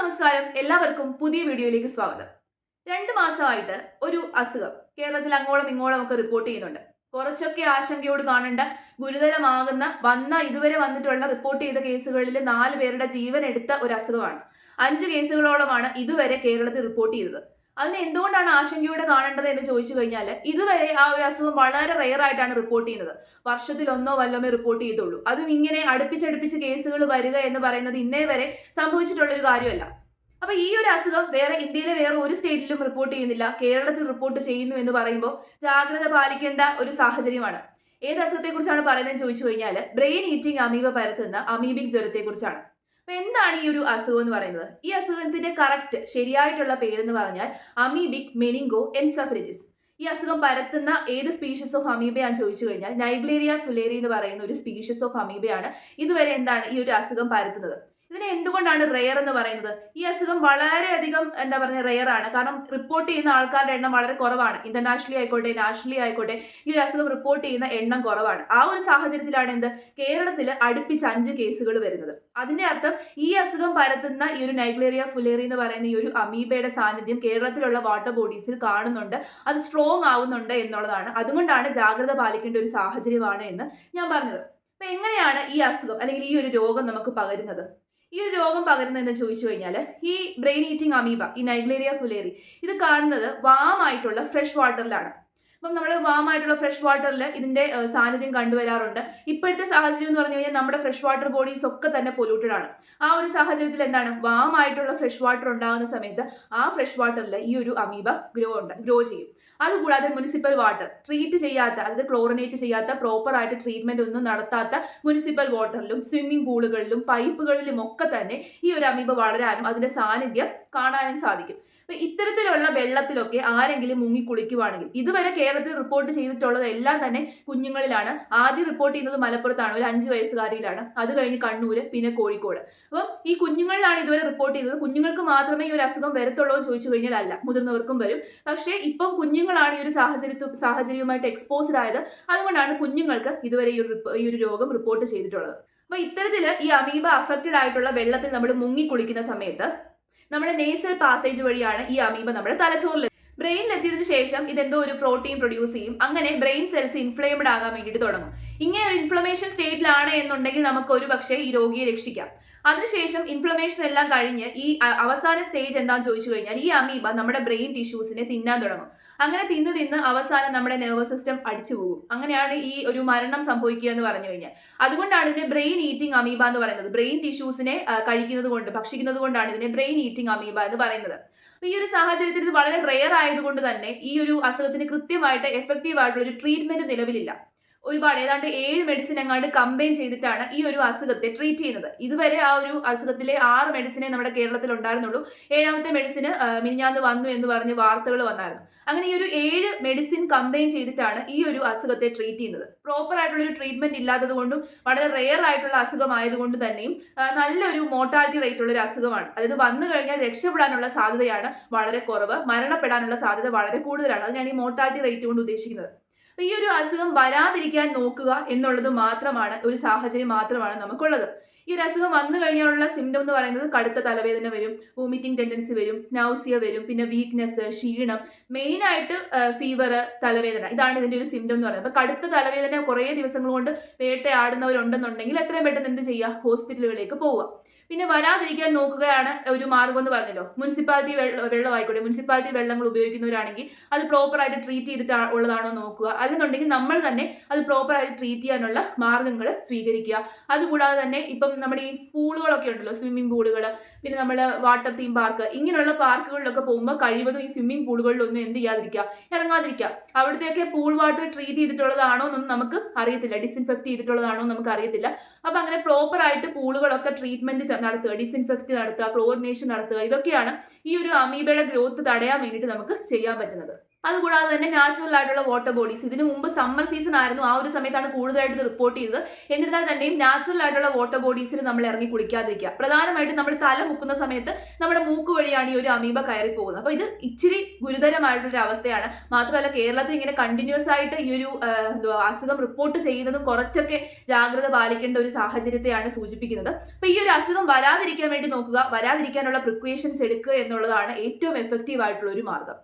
നമസ്കാരം, എല്ലാവർക്കും പുതിയ വീഡിയോയിലേക്ക് സ്വാഗതം. 2 മാസമായിട്ട് ഒരു അസുഖം കേരളത്തിൽ അങ്ങോളം ഇങ്ങോളം ഒക്കെ റിപ്പോർട്ട് ചെയ്യുന്നുണ്ട്. കുറച്ചൊക്കെ ആശങ്കയോട് കാണേണ്ട ഗുരുതരമാകുന്ന ഇതുവരെ വന്നിട്ടുള്ള റിപ്പോർട്ട് ചെയ്ത കേസുകളിൽ 4 പേരുടെ ജീവൻ എടുത്ത ഒരു അസുഖമാണ്. 5 കേസുകളോളമാണ് ഇതുവരെ കേരളത്തിൽ റിപ്പോർട്ട് ചെയ്തത്. അതിന് എന്തുകൊണ്ടാണ് ആശങ്കയോടെ കാണേണ്ടത് എന്ന് ചോദിച്ചു കഴിഞ്ഞാൽ, ഇതുവരെ ആ ഒരു അസുഖം വളരെ റെയർ ആയിട്ടാണ് റിപ്പോർട്ട് ചെയ്യുന്നത്. വർഷത്തിൽ ഒന്നോ വല്ലമേ റിപ്പോർട്ട് ചെയ്തുള്ളൂ. അതും ഇങ്ങനെ അടുപ്പിച്ചടുപ്പിച്ച് കേസുകൾ വരിക എന്ന് പറയുന്നത് ഇന്നേ വരെ സംഭവിച്ചിട്ടുള്ള ഒരു കാര്യമല്ല. അപ്പൊ ഈ ഒരു അസുഖം ഇന്ത്യയിലെ വേറെ ഒരു സ്റ്റേറ്റിലും റിപ്പോർട്ട് ചെയ്യുന്നില്ല, കേരളത്തിൽ റിപ്പോർട്ട് ചെയ്യുന്നു എന്ന് പറയുമ്പോൾ ജാഗ്രത പാലിക്കേണ്ട ഒരു സാഹചര്യമാണ്. ഏത് അസുഖത്തെ കുറിച്ചാണ് പറയുന്നത് ചോദിച്ചു കഴിഞ്ഞാൽ, ബ്രെയിൻ ഈറ്റിംഗ് അമീബ പരത്തുന്ന അമീബിക് ജ്വരത്തെ കുറിച്ചാണ്. അപ്പൊ എന്താണ് ഈ ഒരു അസുഖം എന്ന് പറയുന്നത്? ഈ അസുഖത്തിന്റെ ശരിയായിട്ടുള്ള പേരെന്ന് പറഞ്ഞാൽ അമീബിക് മെനിങ്കോ എൻസെഫലിറ്റിസ്. ഈ അസുഖം പരത്തുന്ന ഏത് സ്പീഷീസ് ഓഫ് അമീബയാന്ന് ചോദിച്ചു കഴിഞ്ഞാൽ, നൈഗ്ലേരിയ ഫുലേറി എന്ന് പറയുന്ന ഒരു സ്പീഷീസ് ഓഫ് അമീബയാണ് ഇതുവരെ ഈ ഒരു അസുഖം പരത്തുന്നത്. ഇതിനെ എന്തുകൊണ്ടാണ് റെയർ എന്ന് പറയുന്നത്? ഈ അസുഖം വളരെയധികം റെയർ ആണ്. കാരണം റിപ്പോർട്ട് ചെയ്യുന്ന ആൾക്കാരുടെ എണ്ണം വളരെ കുറവാണ്. ഇന്റർനാഷണലി ആയിക്കോട്ടെ, നാഷണലി ആയിക്കോട്ടെ, ഈ ഒരു അസുഖം റിപ്പോർട്ട് ചെയ്യുന്ന എണ്ണം കുറവാണ്. ആ ഒരു സാഹചര്യത്തിലാണ് കേരളത്തിൽ അടുപ്പിച്ച് 5 കേസുകൾ വരുന്നത്. അതിന്റെ അർത്ഥം ഈ അസുഖം പരത്തുന്ന ഈ ഒരു നൈഗ്ലേറിയ ഫുലേറി എന്ന് പറയുന്ന ഈ ഒരു അമീബയുടെ സാന്നിധ്യം കേരളത്തിലുള്ള വാട്ടർ ബോഡീസിൽ കാണുന്നുണ്ട്, അത് സ്ട്രോങ് ആവുന്നുണ്ട് എന്നുള്ളതാണ്. അതുകൊണ്ടാണ് ജാഗ്രത പാലിക്കേണ്ട ഒരു സാഹചര്യമാണ് എന്ന് ഞാൻ പറഞ്ഞത്. അപ്പൊ എങ്ങനെയാണ് ഈ അസുഖം അല്ലെങ്കിൽ ഈ ഒരു രോഗം നമുക്ക് പകരുന്നത്? ഈ ഒരു രോഗം പകരുന്നതെന്ന് ചോദിച്ചു കഴിഞ്ഞാൽ, ഈ ബ്രെയിൻ ഈറ്റിംഗ് അമീബ, ഈ നൈഗ്ലേരിയ ഫുലേറി, ഇത് കാണുന്നത് വാമായിട്ടുള്ള ഫ്രഷ് വാട്ടറിലാണ്. അപ്പം നമ്മൾ വാമായിട്ടുള്ള ഫ്രഷ് വാട്ടറിൽ ഇതിന്റെ സാന്നിധ്യം കണ്ടുവരാറുണ്ട്. ഇപ്പോഴത്തെ സാഹചര്യം എന്ന് പറഞ്ഞു കഴിഞ്ഞാൽ നമ്മുടെ ഫ്രഷ് വാട്ടർ ബോഡീസ് ഒക്കെ തന്നെ പൊല്യൂട്ടഡ് ആണ്. ആ ഒരു സാഹചര്യത്തിൽ വാമായിട്ടുള്ള ഫ്രഷ് വാട്ടർ ഉണ്ടാകുന്ന സമയത്ത് ആ ഫ്രഷ് വാട്ടറിൽ ഈ ഒരു അമീബ ഗ്രോ ചെയ്യും. അതുകൂടാതെ മുനിസിപ്പൽ വാട്ടർ ട്രീറ്റ് ചെയ്യാത്ത, അതായത് ക്ലോറിനേറ്റ് ചെയ്യാത്ത, പ്രോപ്പർ ആയിട്ട് ട്രീറ്റ്മെന്റ് ഒന്നും നടത്താത്ത മുനിസിപ്പൽ വാട്ടറിലും സ്വിമ്മിംഗ് പൂളുകളിലും പൈപ്പുകളിലും ഒക്കെ തന്നെ ഈ ഒരു അമീബ വളരാനും അതിന്റെ സാന്നിധ്യം കാണാനും സാധിക്കും. അപ്പൊ ഇത്തരത്തിലുള്ള വെള്ളത്തിലൊക്കെ ആരെങ്കിലും മുങ്ങി കുളിക്കുവാണെങ്കിൽ, ഇതുവരെ കേരളത്തിൽ റിപ്പോർട്ട് ചെയ്തിട്ടുള്ളത് എല്ലാം തന്നെ കുഞ്ഞുങ്ങളിലാണ്. ആദ്യം റിപ്പോർട്ട് ചെയ്യുന്നത് മലപ്പുറത്താണ്, ഒരു 5 വയസ്സുകാരിയിലാണ്. അത് കഴിഞ്ഞ് കണ്ണൂര്, പിന്നെ കോഴിക്കോട്. അപ്പം ഈ കുഞ്ഞുങ്ങളിലാണ് ഇതുവരെ റിപ്പോർട്ട് ചെയ്തത്. കുഞ്ഞുങ്ങൾക്ക് മാത്രമേ ഈ ഒരു അസുഖം വരത്തുള്ളൂ എന്ന് ചോദിച്ചു കഴിഞ്ഞാൽ അല്ല, മുതിർന്നവർക്കും വരും. പക്ഷേ ഇപ്പം കുഞ്ഞുങ്ങളാണ് ഈ ഒരു സാഹചര്യവുമായിട്ട് എക്സ്പോസ്ഡ് ആയത്. അതുകൊണ്ടാണ് കുഞ്ഞുങ്ങൾക്ക് ഇതുവരെ ഈ ഒരു രോഗം റിപ്പോർട്ട് ചെയ്തിട്ടുള്ളത്. അപ്പൊ ഇത്തരത്തില് ഈ അമീബ അഫക്റ്റഡ് ആയിട്ടുള്ള വെള്ളത്തിൽ നമ്മൾ മുങ്ങി കുളിക്കുന്ന സമയത്ത് നമ്മുടെ നേസൽ പാസേജ് വഴിയാണ് ഈ അമീബ നമ്മുടെ തലച്ചോറിൽ ബ്രെയിനിൽ എത്തിയതിനു ശേഷം ഇതെന്തോ ഒരു പ്രോട്ടീൻ പ്രൊഡ്യൂസ് ചെയ്യും. അങ്ങനെ ബ്രെയിൻ സെൽസ് ഇൻഫ്ലെയിംഡ് ആകാൻ വേണ്ടിയിട്ട് തുടങ്ങും. ഇങ്ങനെ ഒരു ഇൻഫ്ലമേഷൻ സ്റ്റേറ്റിലാണ് എന്നുണ്ടെങ്കിൽ നമുക്ക് ഒരു പക്ഷേ ഈ രോഗിയെ രക്ഷിക്കാം. അതിനുശേഷം ഇൻഫ്ലമേഷൻ എല്ലാം കഴിഞ്ഞ് ഈ അവസാന സ്റ്റേജ് എന്താണെന്ന് ചോദിച്ചു കഴിഞ്ഞാൽ, ഈ അമീബ നമ്മുടെ ബ്രെയിൻ ടിഷ്യൂസിനെ തിന്നാൻ തുടങ്ങും. അങ്ങനെ തിന്ന് അവസാനം നമ്മുടെ നെർവസ് സിസ്റ്റം അടിച്ചു പോകും. അങ്ങനെയാണ് ഈ ഒരു മരണം സംഭവിക്കുക എന്ന് പറഞ്ഞു കഴിഞ്ഞാൽ. അതുകൊണ്ടാണ് ഇതിനെ ബ്രെയിൻ ഈറ്റിംഗ് അമീബ എന്ന് പറയുന്നത്. ബ്രെയിൻ ടിഷ്യൂസിനെ ഭക്ഷിക്കുന്നത് കൊണ്ടാണ് ഇതിനെ ബ്രെയിൻ ഈറ്റിംഗ് അമീബ എന്ന് പറയുന്നത്. ഈ ഒരു സാഹചര്യത്തിൽ ഇത് വളരെ റെയർ ആയതുകൊണ്ട് തന്നെ ഈ ഒരു അസുഖത്തിന് കൃത്യമായിട്ട് എഫക്റ്റീവ് ആയിട്ടുള്ള ഒരു ട്രീറ്റ്മെന്റ് നിലവിലില്ല. ഏതാണ്ട് 7 മെഡിസിൻ അങ്ങാണ്ട് കമ്പൈൻ ചെയ്തിട്ടാണ് ഈ ഒരു അസുഖത്തെ ട്രീറ്റ് ചെയ്യുന്നത്. ഇതുവരെ ആ ഒരു അസുഖത്തിലെ 6 മെഡിസിനെ നമ്മുടെ കേരളത്തിൽ ഉണ്ടായിരുന്നുള്ളൂ. 7ാമത്തെ മെഡിസിന് മിനിഞ്ഞാന്ന് വന്നു എന്ന് പറഞ്ഞ് വാർത്തകൾ വന്നായിരുന്നു. അങ്ങനെ ഈ ഒരു 7 മെഡിസിൻ കമ്പൈൻ ചെയ്തിട്ടാണ് ഈ ഒരു അസുഖത്തെ ട്രീറ്റ് ചെയ്യുന്നത്. പ്രോപ്പർ ആയിട്ടുള്ള ഒരു ട്രീറ്റ്മെന്റ് ഇല്ലാത്തത് കൊണ്ടും വളരെ റെയർ ആയിട്ടുള്ള അസുഖമായതുകൊണ്ട് തന്നെയും നല്ലൊരു മോർട്ടാലിറ്റി റേറ്റ് ഉള്ള ഒരു അസുഖമാണ്. അതായത് വന്നു കഴിഞ്ഞാൽ രക്ഷപ്പെടാനുള്ള സാധ്യതയാണ് വളരെ കുറവ്, മരണപ്പെടാനുള്ള സാധ്യത വളരെ കൂടുതലാണ്. അതിനാണ് ഈ മോർട്ടാലിറ്റി റേറ്റ് കൊണ്ട് ഉദ്ദേശിക്കുന്നത്. ഈ ഒരു അസുഖം വരാതിരിക്കാൻ നോക്കുക എന്നുള്ളത് ഒരു സാഹചര്യം മാത്രമാണ് നമുക്കുള്ളത്. ഈ ഒരു അസുഖം വന്നു കഴിഞ്ഞാലുള്ള സിംറ്റം എന്ന് പറയുന്നത് കടുത്ത തലവേദന വരും, വോമിറ്റിംഗ് ടെൻഡൻസി വരും, നൗസിയ വരും, പിന്നെ വീക്ക്നെസ്, ക്ഷീണം, മെയിൻ ആയിട്ട് ഫീവർ, തലവേദന. ഇതാണ് ഇതിന്റെ ഒരു സിംറ്റം എന്ന് പറയുന്നത്. അപ്പൊ കടുത്ത തലവേദന കുറേ ദിവസങ്ങൾ കൊണ്ട് വേട്ടയാടുന്നവരുണ്ടെന്നുണ്ടെങ്കിൽ എത്രയും പെട്ടെന്ന് എന്ത് ചെയ്യുക, ഹോസ്പിറ്റലുകളിലേക്ക് പോവുക. പിന്നെ വരാതിരിക്കാൻ നോക്കുകയാണ് ഒരു മാർഗം എന്ന് പറഞ്ഞല്ലോ. മുനിസിപ്പാലിറ്റി വെള്ളമായിക്കോട്ടെ, മുനിസിപ്പാലിറ്റി വെള്ളങ്ങൾ ഉപയോഗിക്കുന്നവരാണെങ്കിൽ അത് പ്രോപ്പറായിട്ട് ട്രീറ്റ് ചെയ്തിട്ട് ഉള്ളതാണോ നോക്കുക. അല്ലെന്നുണ്ടെങ്കിൽ നമ്മൾ തന്നെ അത് പ്രോപ്പറായിട്ട് ട്രീറ്റ് ചെയ്യാനുള്ള മാർഗങ്ങൾ സ്വീകരിക്കുക. അതുകൂടാതെ തന്നെ ഇപ്പം നമ്മുടെ ഈ പൂളുകളൊക്കെ ഉണ്ടല്ലോ, സ്വിമ്മിംഗ് പൂളുകൾ, പിന്നെ നമ്മൾ വാട്ടർ തീം പാർക്ക്, ഇങ്ങനെയുള്ള പാർക്കുകളിലൊക്കെ പോകുമ്പോൾ കഴിവതും ഈ സ്വിമ്മിംഗ് പൂളുകളിലൊന്നും എന്ത് ചെയ്യാതിരിക്കുക, ഇറങ്ങാതിരിക്കുക. അവിടത്തേക്ക് പൂൾ വാട്ടർ ട്രീറ്റ് ചെയ്തിട്ടുള്ളതാണോ എന്നൊന്നും നമുക്ക് അറിയത്തില്ല, ഡിസിൻഫെക്ട് ചെയ്തിട്ടുള്ളതാണോ നമുക്ക് അറിയത്തില്ല. അപ്പൊ അങ്ങനെ പ്രോപ്പർ ആയിട്ട് പൂളുകളൊക്കെ ട്രീറ്റ്മെന്റ് നടത്തുക, ഡിസിൻഫെക്ട് നടത്തുക, ക്ലോറിനേഷൻ നടത്തുക, ഇതൊക്കെയാണ് ഈ ഒരു അമീബയുടെ ഗ്രോത്ത് തടയാൻ വേണ്ടിയിട്ട് നമുക്ക് ചെയ്യാൻ പറ്റുന്നത്. അതുകൂടാതെ തന്നെ നാച്ചുറൽ ആയിട്ടുള്ള വാട്ടർ ബോഡീസ്, ഇതിനു മുമ്പ് സമ്മർ സീസൺ ആയിരുന്നു, ആ ഒരു സമയത്താണ് കൂടുതലായിട്ട് ഇത് റിപ്പോർട്ട് ചെയ്തത്. എന്നിരുന്നാൽ തന്നെയും നാച്ചുറൽ ആയിട്ടുള്ള വാട്ടർ ബോഡീസിൽ നമ്മൾ ഇറങ്ങി കുളിക്കാതിരിക്കുക. പ്രധാനമായിട്ടും നമ്മൾ തല മുക്കുന്ന സമയത്ത് നമ്മുടെ മൂക്ക് വഴിയാണ് ഈ ഒരു അമീബ കയറി പോകുന്നത്. അപ്പൊ ഇത് ഇച്ചിരി ഗുരുതരമായിട്ടുള്ള ഒരു അവസ്ഥയാണ്. മാത്രമല്ല കേരളത്തിൽ ഇങ്ങനെ കണ്ടിന്യൂസ് ആയിട്ട് ഈ ഒരു അസുഖം റിപ്പോർട്ട് ചെയ്യുന്നതും കുറച്ചൊക്കെ ജാഗ്രത പാലിക്കേണ്ട ഒരു സാഹചര്യത്തെയാണ് സൂചിപ്പിക്കുന്നത്. അപ്പൊ ഈ ഒരു അസുഖം വരാതിരിക്കാൻ വേണ്ടി നോക്കുക, വരാതിരിക്കാനുള്ള പ്രിക്കോഷൻസ് എടുക്കുക എന്നുള്ളതാണ് ഏറ്റവും എഫക്റ്റീവ് ആയിട്ടുള്ള ഒരു മാർഗം.